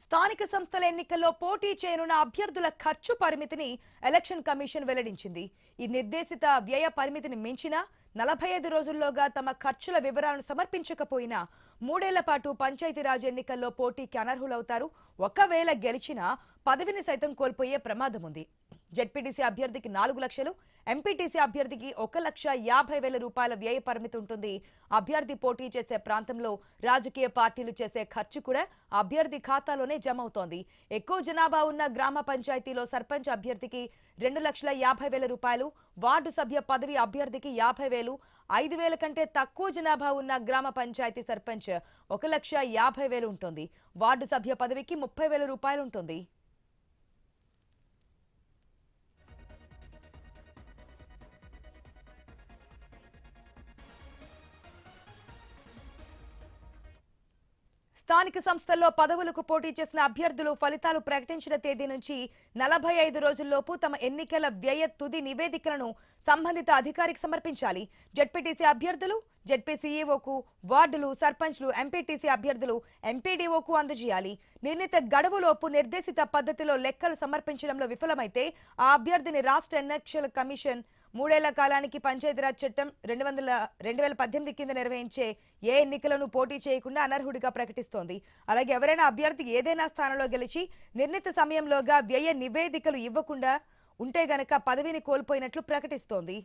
స్థానిక సంస్థల ఎన్నికల్లో పోటీ చేయనున్న అభ్యర్థుల ఖర్చు పరిమితిని ఎలక్షన్ కమిషన్ వెల్లడించింది. ఈ నిర్దేశిత వ్యయ పరిమితిని మించిన 45 రోజుల్లోగా తమ ఖర్చుల వివరాలను సమర్పించకపోయినా 3 ఏళ్ల పాటు పంచాయతీరాజ్ ఎన్నికల్లో పోటీకి అనర్హులవుతారు. ఒకవేళ గెలిచినా పదవిని సైతం కోల్పోయే ప్రమాదం ఉంది. జెడ్పీటీసీ అభ్యర్థికి 4 లక్షలు, ఎంపీటీసీ అభ్యర్థికి 1,50,000 రూపాయల వ్యయ పరిమితి ఉంటుంది. అభ్యర్థి పోటీ చేసే ప్రాంతంలో రాజకీయ పార్టీలు చేసే ఖర్చు కూడా అభ్యర్థి ఖాతాలోనే జమ అవుతోంది. ఎక్కువ జనాభా ఉన్న గ్రామ పంచాయతీలో సర్పంచ్ అభ్యర్థికి 2,50,000 రూపాయలు, వార్డు సభ్య పదవి అభ్యర్థికి 50,000, 5,000 కంటే తక్కువ జనాభా ఉన్న గ్రామ పంచాయతీ సర్పంచ్ 1,50,000 ఉంటుంది. వార్డు సభ్య పదవికి 30,000 రూపాయలు ఉంటుంది. స్థానిక సంస్థల్లో పదవులకు పోటీ చేసిన అభ్యర్థులు ఫలితాలు ప్రకటించిన తేదీ నుంచి 45 రోజుల్లోపు తమ ఎన్నికల వ్యయ తుది నివేదికలను సంబంధిత అధికారికి సమర్పించాలి. జెడ్పీటీసీ అభ్యర్థులు జెడ్పీసీఈఓకు, వార్డులు సర్పంచ్లు ఎంపీటీసీ అభ్యర్థులు ఎంపీడీఓకు అందజేయాలి. నిర్ణీత గడువులోపు నిర్దేశిత పద్ధతిలో లెక్కలు సమర్పించడంలో విఫలమైతే ఆ అభ్యర్థిని రాష్ట్ర ఎన్నికల కమిషన్ 3 ఏళ్ల కాలానికి పంచాయతీరాజ్ చట్టం 2018 కింద నిర్వహించే ఏ ఎన్నికలను పోటీ చేయకుండా అనర్హుడిగా ప్రకటిస్తోంది. అలాగే ఎవరైనా అభ్యర్థి ఏదైనా స్థానంలో గెలిచి నిర్ణీత సమయంలోగా వ్యయ నివేదికలు ఇవ్వకుండా ఉంటే గనక పదవిని కోల్పోయినట్లు ప్రకటిస్తోంది.